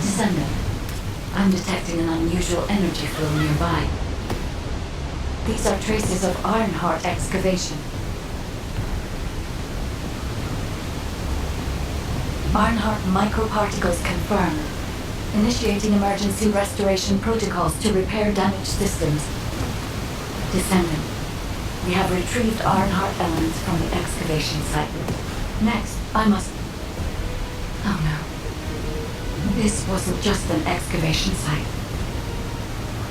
Descendant. I'm detecting an unusual energy flow nearby. These are traces of Ironheart excavation. Ironheart microparticles confirmed. Initiating emergency restoration protocols to repair damaged systems. Descendant. We have retrieved Ironheart elements from the excavation site. Next, I must... Oh no. This wasn't just an excavation site.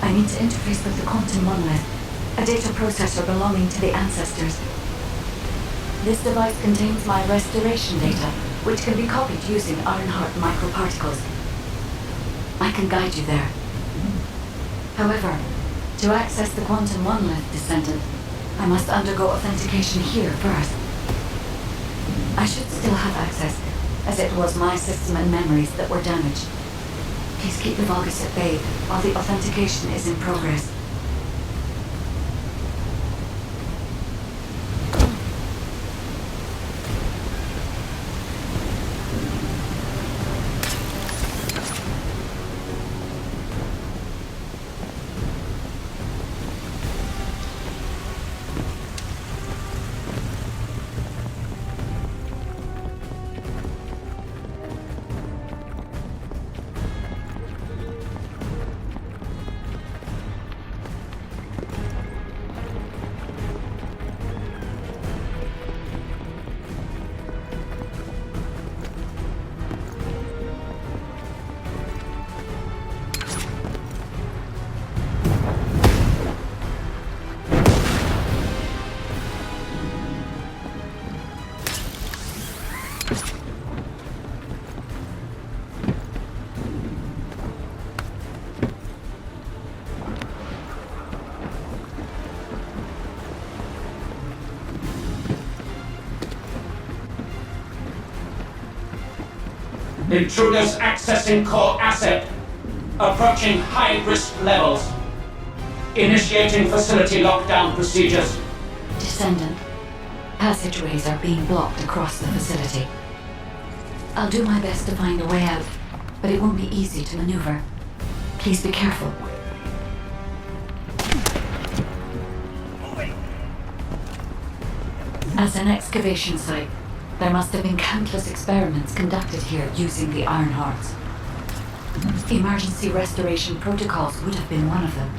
I need to interface with the quantum monolith, a data processor belonging to the ancestors. This device contains my restoration data, which can be copied using Ironheart microparticles. I can guide you there. However, to access the quantum monolith, Descendant, I must undergo authentication here first. I should still have access, as it was my system and memories that were damaged. Please keep the Vulgus at bay while the authentication is in progress. Intruders accessing core asset. Approaching high-risk levels. Initiating facility lockdown procedures. Descendant. Passageways are being blocked across the facility. I'll do my best to find a way out, but it won't be easy to maneuver. Please be careful. As an excavation site, there must have been countless experiments conducted here using the Iron Hearts. Emergency restoration protocols would have been one of them.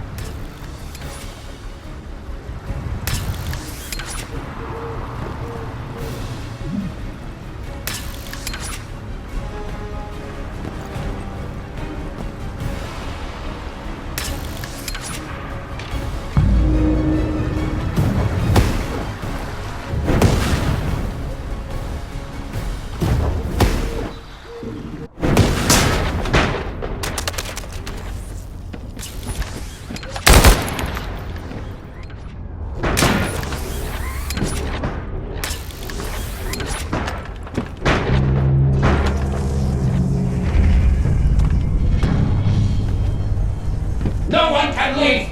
No one can leave!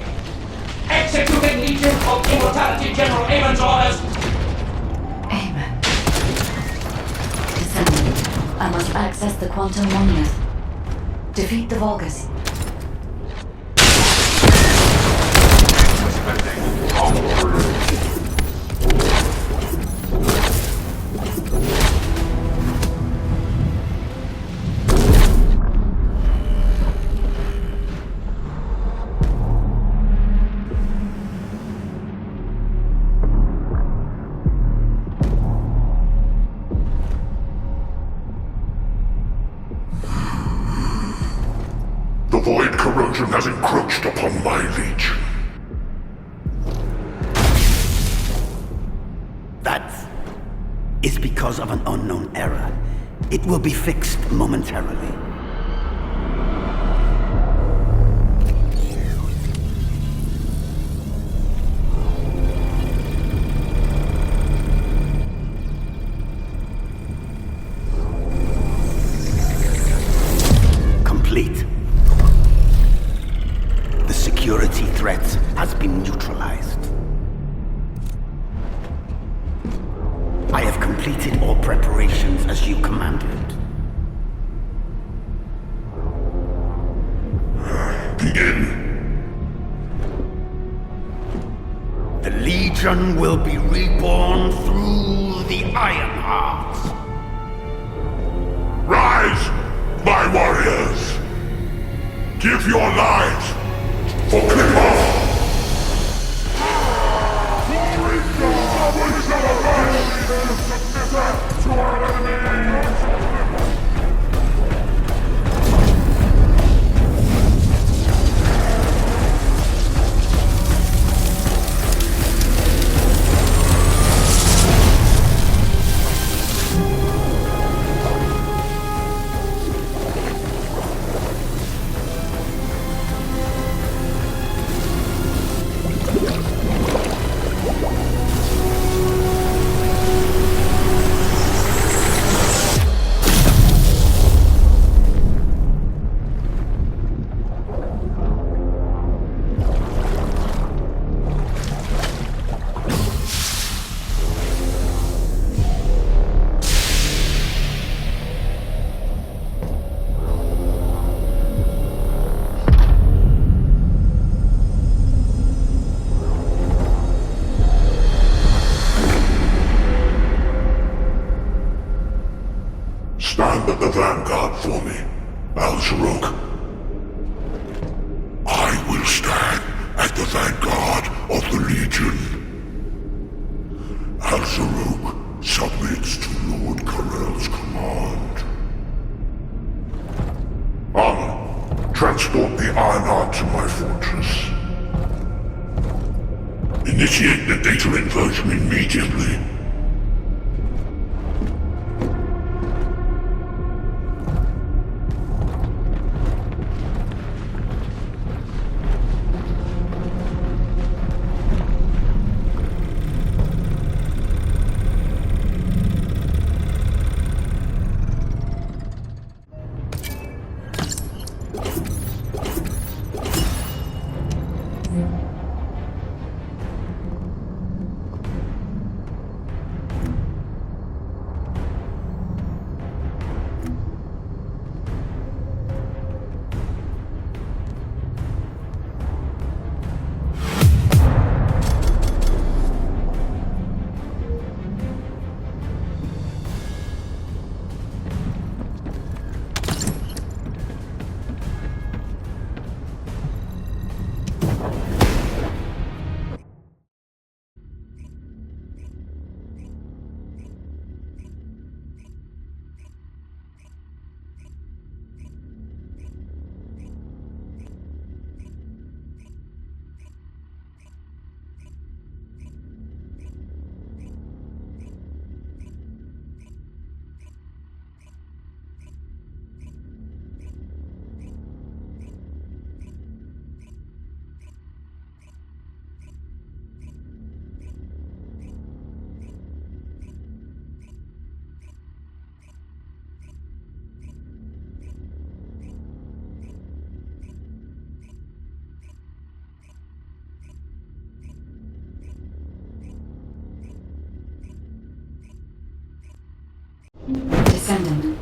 Executing Legion of Immortality General Amon's orders! Amen. Descendant, I must access the quantum monolith. Defeat the Vulgus. The void corrosion has encroached upon my legion. That is because of an unknown error. It will be fixed momentarily. Complete. The security threat has been neutralized. I have completed all preparations as you commanded. Begin. The Legion will be reborn through the Iron Heart. Rise, my warriors! Give your lives for Clipper! Stand at the vanguard for me, Al-Zaruk. I will stand at the vanguard of the Legion. Al-Zaruk submits to Lord Karel's command. Armor, transport the Iron Heart to my fortress. Initiate the data inversion immediately. Descendant,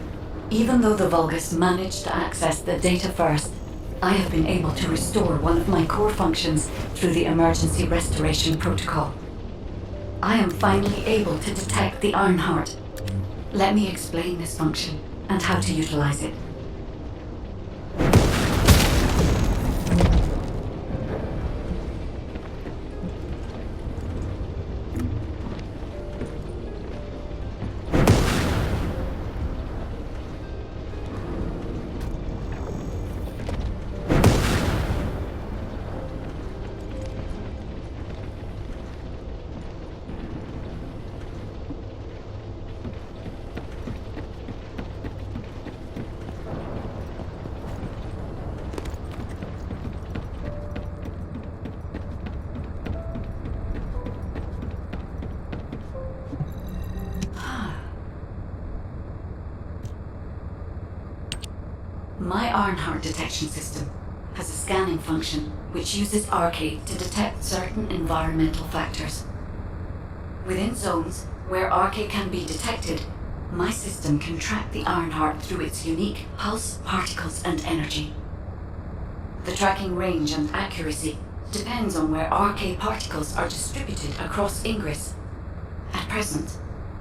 even though the Vulgus managed to access the data first, I have been able to restore one of my core functions through the emergency restoration protocol. I am finally able to detect the Ironheart. Let me explain this function and how to utilize it. My Ironheart detection system has a scanning function which uses Arcade to detect certain environmental factors. Within zones where Arcade can be detected, my system can track the Ironheart through its unique pulse, particles, and energy. The tracking range and accuracy depends on where Arcade particles are distributed across Ingress. At present,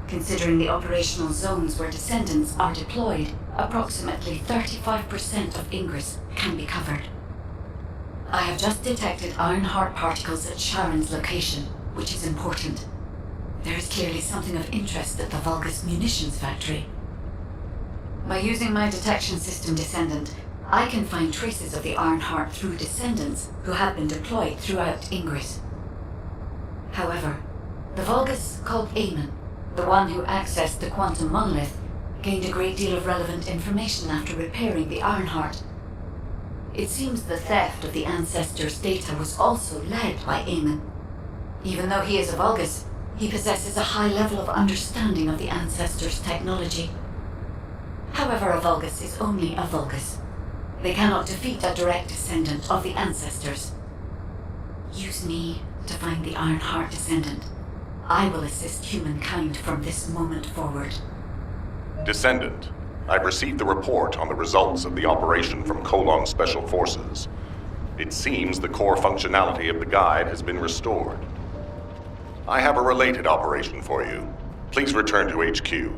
considering the operational zones where Descendants are deployed, approximately 35% of Ingress can be covered. I have just detected Ironheart particles at Sharon's location, which is important. There is clearly something of interest at the Vulgus munitions factory. By using my detection system Descendant, I can find traces of the Ironheart through Descendants who have been deployed throughout Ingress. However, the Vulgus called Eamon, the one who accessed the quantum monolith, gained a great deal of relevant information after repairing the Ironheart. It seems the theft of the Ancestors' data was also led by Eamon. Even though he is a Vulgus, he possesses a high level of understanding of the Ancestors' technology. However, a Vulgus is only a Vulgus. They cannot defeat a direct descendant of the Ancestors. Use me to find the Ironheart Descendant. I will assist humankind from this moment forward. Descendant, I've received the report on the results of the operation from Colon Special Forces. It seems the core functionality of the guide has been restored. I have a related operation for you. Please return to HQ.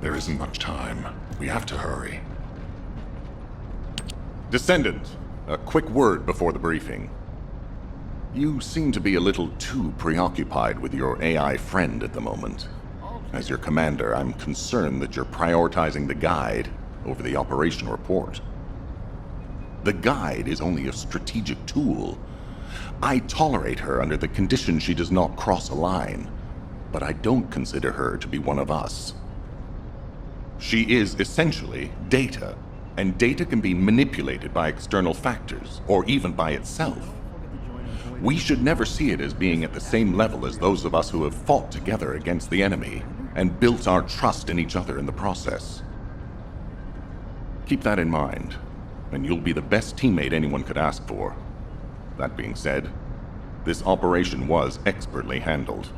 There isn't much time. We have to hurry. Descendant, a quick word before the briefing. You seem to be a little too preoccupied with your AI friend at the moment. As your commander, I'm concerned that you're prioritizing the guide over the operation report. The guide is only a strategic tool. I tolerate her under the condition she does not cross a line, but I don't consider her to be one of us. She is essentially data, and data can be manipulated by external factors, or even by itself. We should never see it as being at the same level as those of us who have fought together against the enemy, and built our trust in each other in the process. Keep that in mind, and you'll be the best teammate anyone could ask for. That being said, this operation was expertly handled.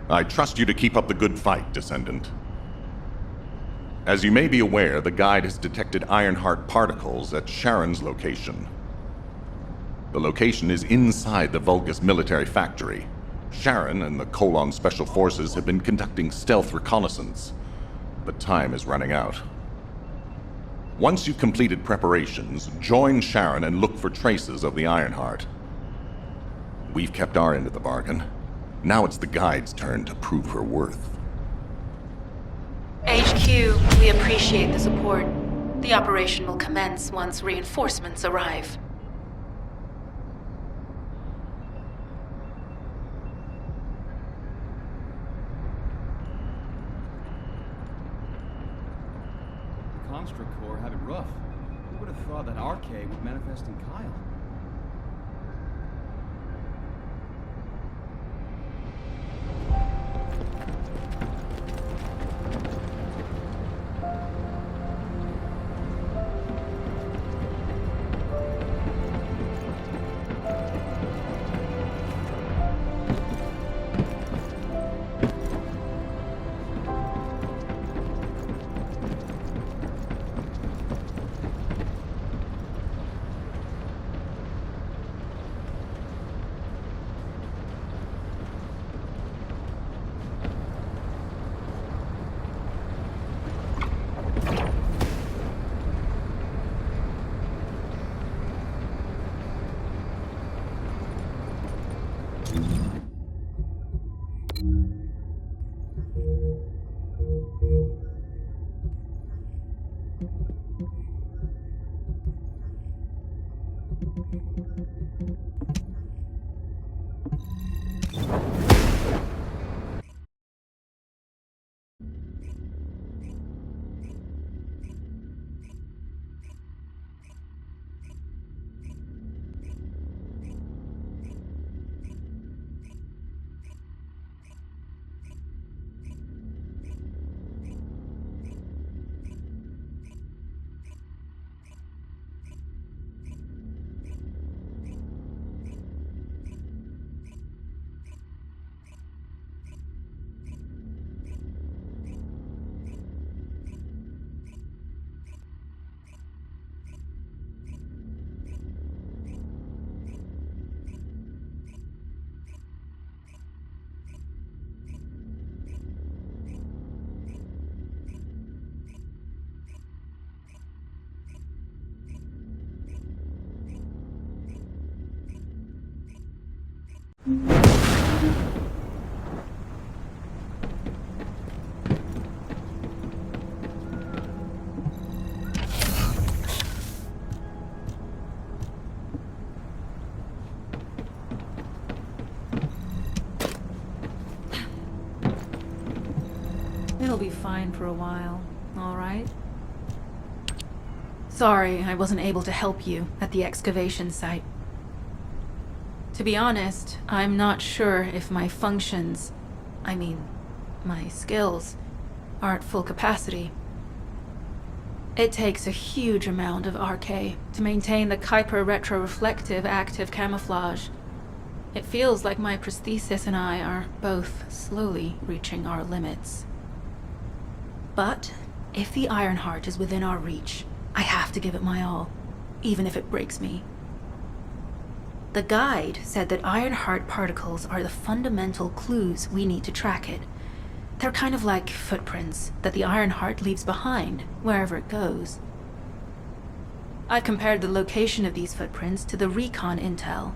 I trust you to keep up the good fight, Descendant. As you may be aware, the guide has detected Ironheart particles at Sharon's location. The location is inside the Vulgus military factory. Sharon and the Colon Special Forces have been conducting stealth reconnaissance. but time is running out. Once you've completed preparations, join Sharon and look for traces of the Ironheart. We've kept our end of the bargain. Now it's the Guide's turn to prove her worth. HQ, we appreciate the support. The operation will commence once reinforcements arrive. Construct Corps have it rough. Who would have thought that RK would manifest in Kyle? It'll be fine for a while, all right? Sorry, I wasn't able to help you at the excavation site. To be honest, I'm not sure if my functions, my skills, are at full capacity. It takes a huge amount of RK to maintain the Kuiper retroreflective active camouflage. It feels like my prosthesis and I are both slowly reaching our limits. But if the Ironheart is within our reach, I have to give it my all, even if it breaks me. The Guide said that Ironheart particles are the fundamental clues we need to track it. They're kind of like footprints that the Ironheart leaves behind, wherever it goes. I've compared the location of these footprints to the recon intel.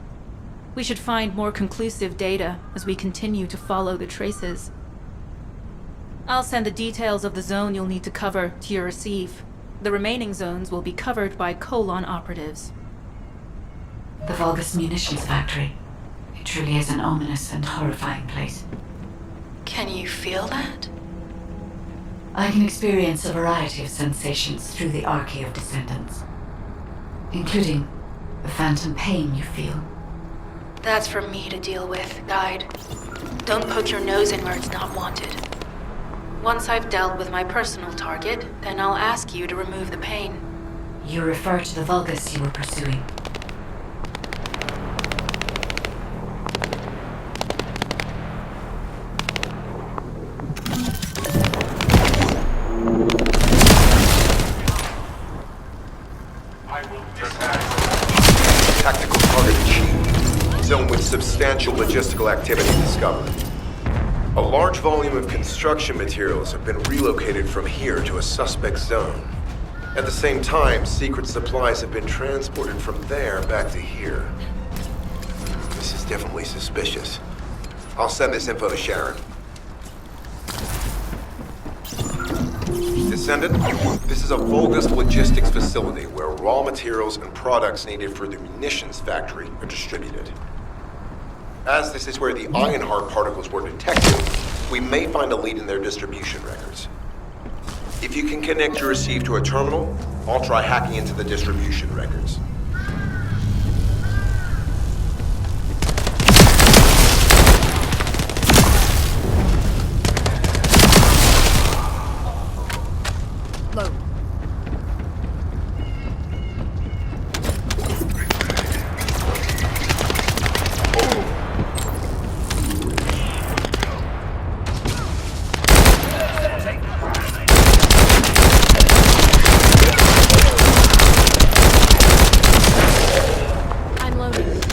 We should find more conclusive data as we continue to follow the traces. I'll send the details of the zone you'll need to cover to your receive. The remaining zones will be covered by Colon operatives. The Vulgus munitions factory. It truly is an ominous and horrifying place. Can you feel that? I can experience a variety of sensations through the archy of Descendants, including the phantom pain you feel. That's for me to deal with, Guide. Don't poke your nose in where it's not wanted. Once I've dealt with my personal target, then I'll ask you to remove the pain. You refer to the Vulgus you were pursuing. Tactical target achieved. Zone with substantial logistical activity discovered. A large volume of construction materials have been relocated from here to a suspect zone. At the same time, secret supplies have been transported from there back to here. This is definitely suspicious. I'll send this info to Sharon. Descendant, this is a Vulgus logistics facility where raw materials and products needed for the munitions factory are distributed. As this is where the Ironheart particles were detected, we may find a lead in their distribution records. If you can connect your receive to a terminal, I'll try hacking into the distribution records. Load. I'm loading.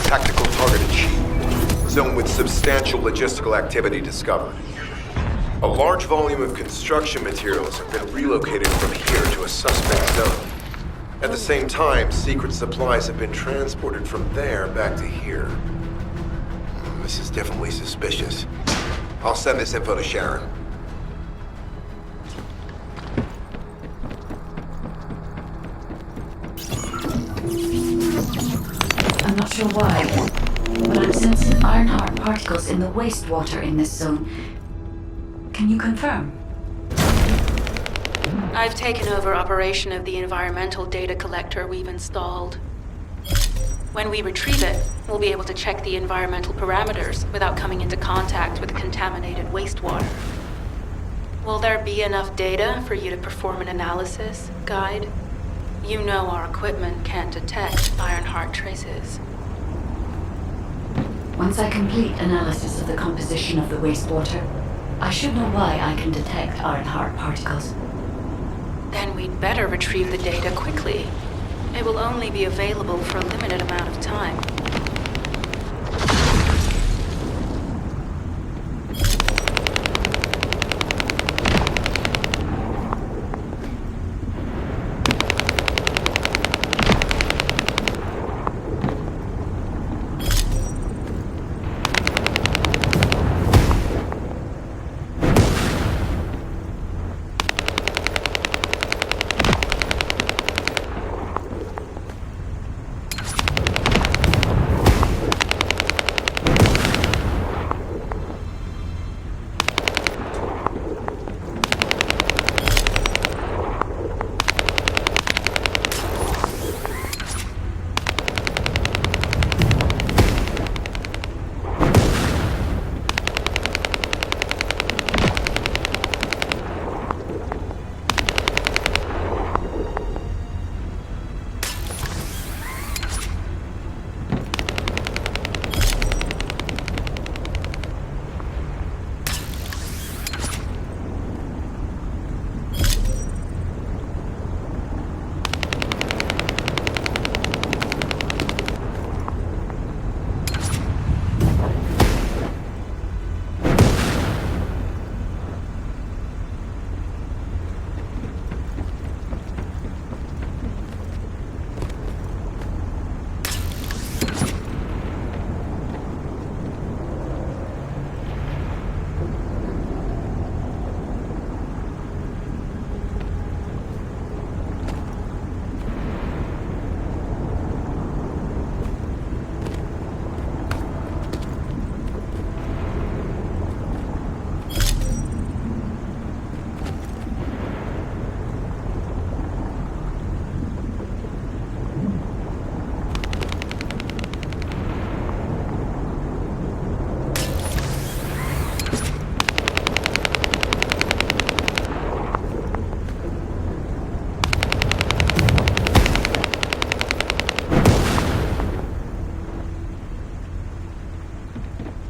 Tactical target achieved. Zone with substantial logistical activity discovered. A large volume of construction materials have been relocated from here to a suspect zone. At the same time, secret supplies have been transported from there back to here. This is definitely suspicious. I'll send this info to Sharon. I'm not sure why, but I'm sensing Ironheart particles in the wastewater in this zone. Can you confirm? I've taken over operation of the environmental data collector we've installed. When we retrieve it, we'll be able to check the environmental parameters without coming into contact with contaminated wastewater. Will there be enough data for you to perform an analysis, Guide? You know our equipment can't detect Ironheart traces. Once I complete analysis of the composition of the wastewater, I should know why I can detect Ironheart particles. Then we'd better retrieve the data quickly. It will only be available for a limited amount of time.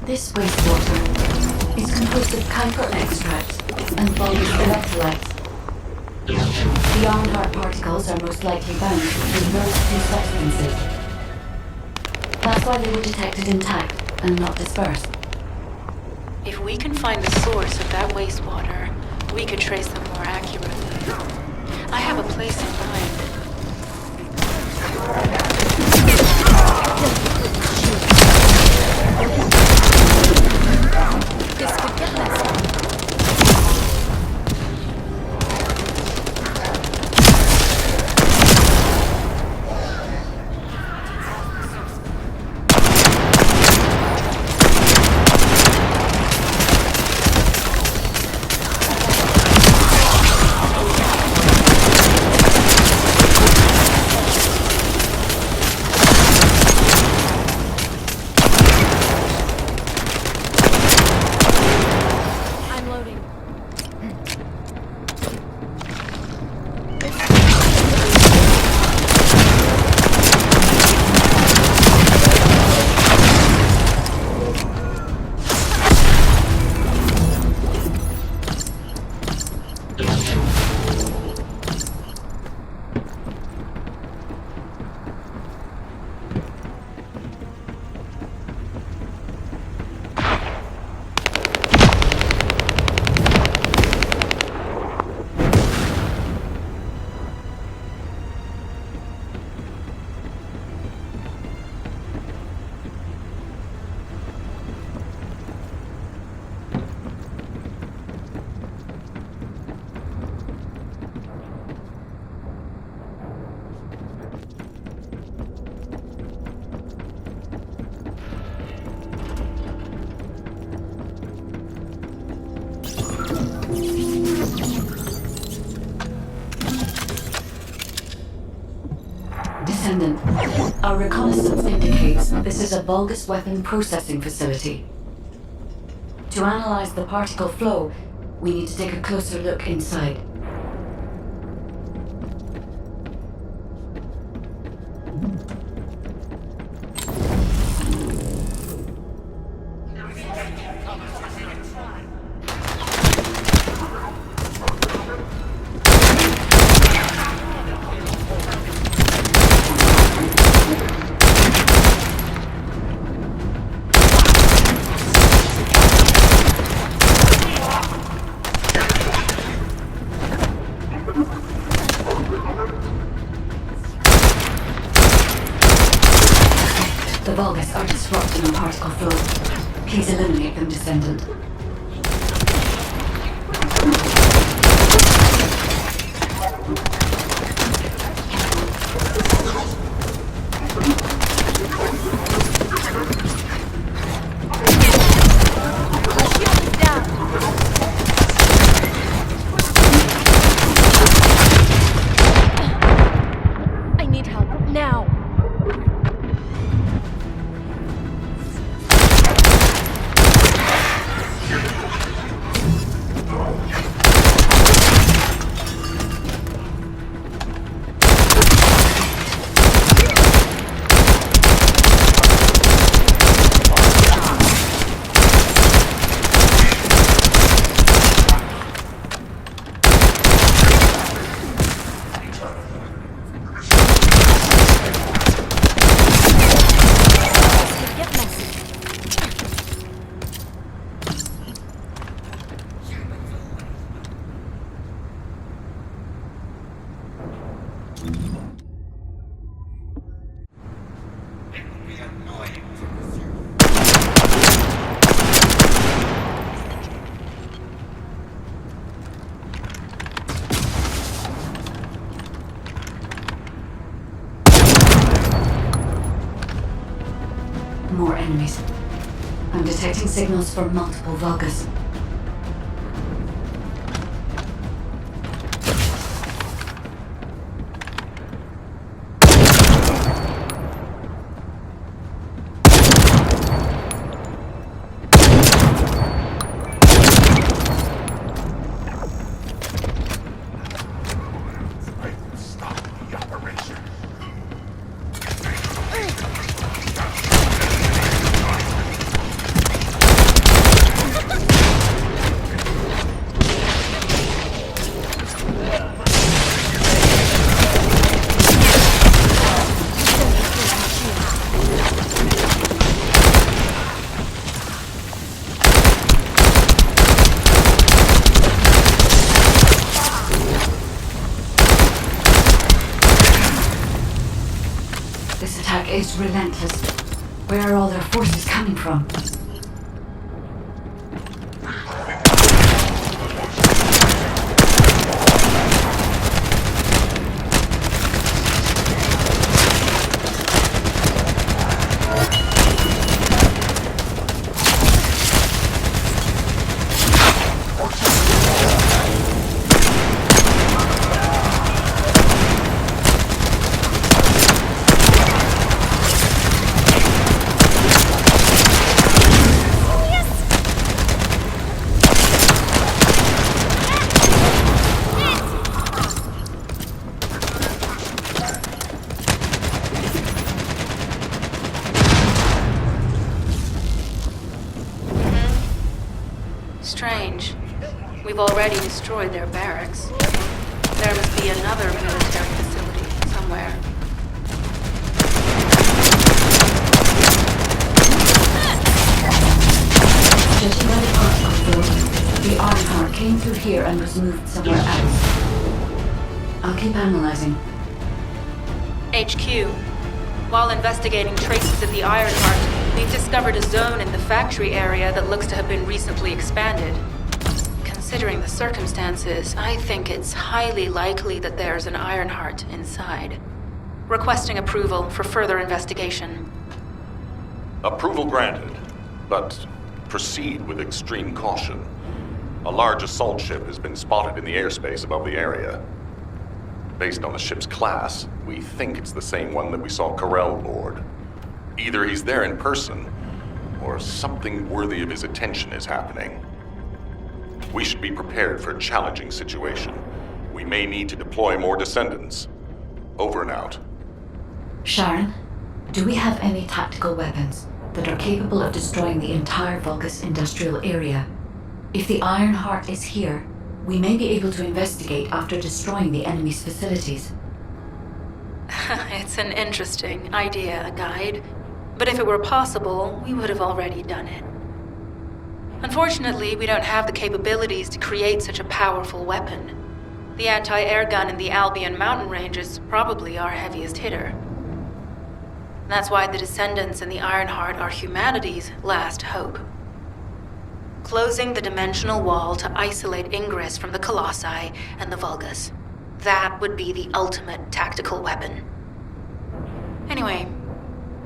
This wastewater is composed of chiral extracts and bulbous electrolytes. The iron-heart particles are most likely bound between those two substances. That's why they were detected intact and not dispersed. If we can find the source of that wastewater, we could trace them more accurately. I have a place in mind. This could get messy. Descendant, our reconnaissance indicates this is a Vulgus weapon processing facility. To analyze the particle flow, we need to take a closer look inside. The Vulgus are disrupting the particle flow. Please eliminate them, Descendant. I need help now. More enemies. I'm detecting signals from multiple Vulgus. This attack is relentless. Where are all their forces coming from? Strange. We've already destroyed their barracks. There must be another military facility somewhere. Judging by the particle field, the Ironheart came through here and was moved somewhere else. I'll keep analyzing. HQ. While investigating traces of the Ironheart, we've discovered a zone in the factory area that looks to have been recently expanded. Considering the circumstances, I think it's highly likely that there's an Ironheart inside. Requesting approval for further investigation. Approval granted, but proceed with extreme caution. A large assault ship has been spotted in the airspace above the area. Based on the ship's class, we think it's the same one that we saw Carell board. Either he's there in person, or something worthy of his attention is happening. We should be prepared for a challenging situation. We may need to deploy more Descendants. Over and out. Sharon, do we have any tactical weapons that are capable of destroying the entire Vulgus industrial area? If the Ironheart is here, we may be able to investigate after destroying the enemy's facilities. It's an interesting idea, Guide. But if it were possible, we would have already done it. Unfortunately, we don't have the capabilities to create such a powerful weapon. The anti-air gun in the Albion mountain range is probably our heaviest hitter. That's why the Descendants and the Ironheart are humanity's last hope. Closing the dimensional wall to isolate ingress from the Colossi and the Vulgus. That would be the ultimate tactical weapon. Anyway,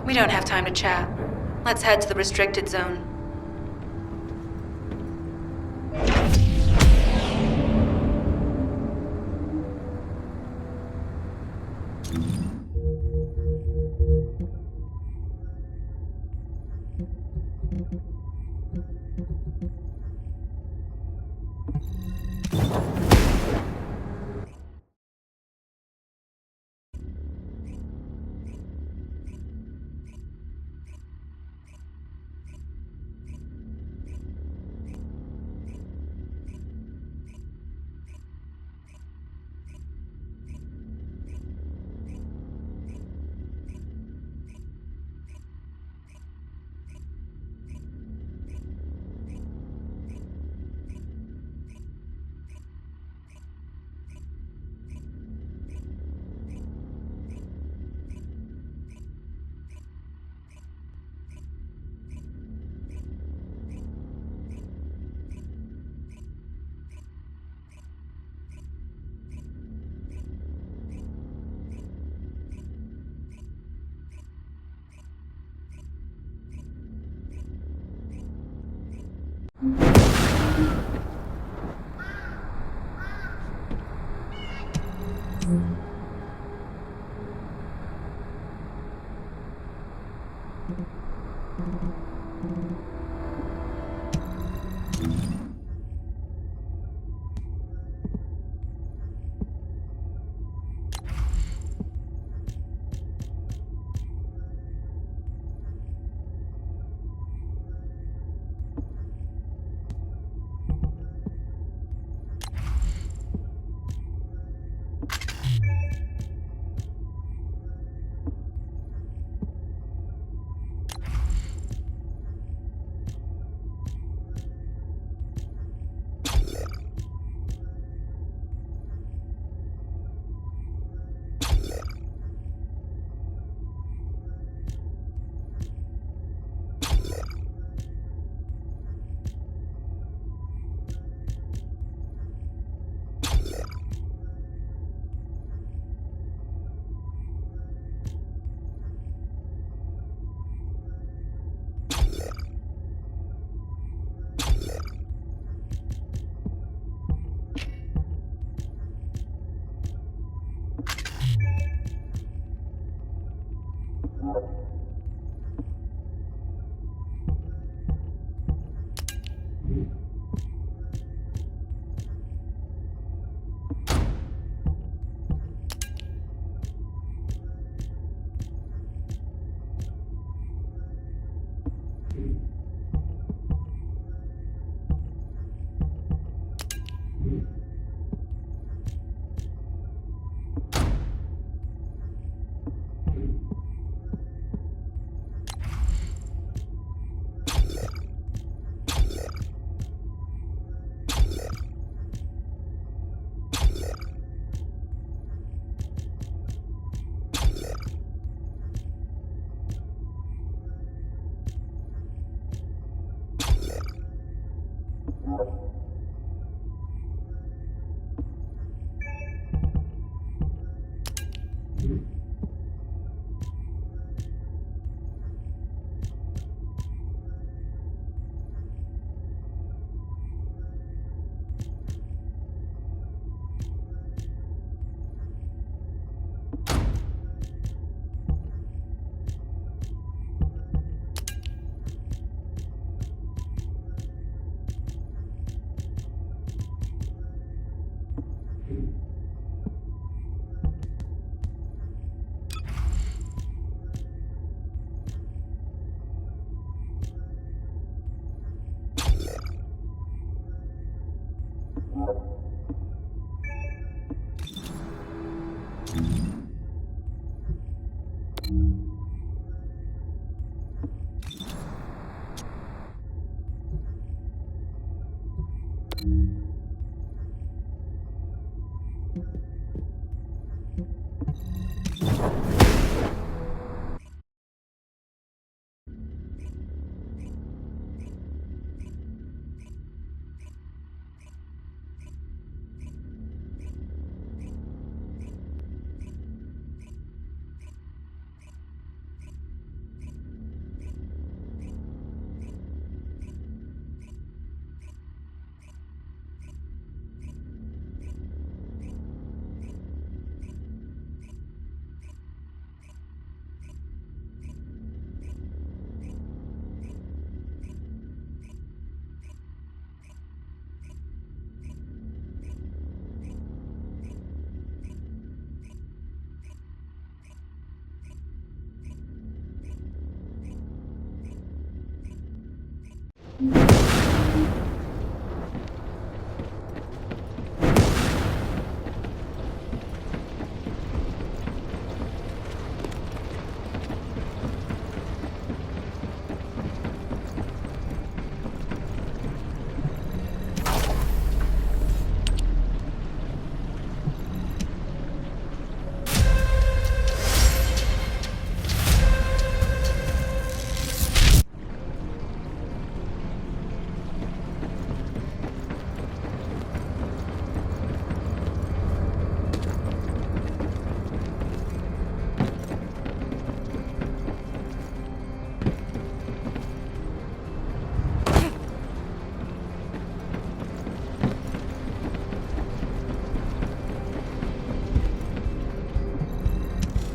we don't have time to chat. Let's head to the restricted zone.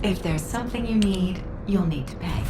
If there's something you need, you'll need to pay.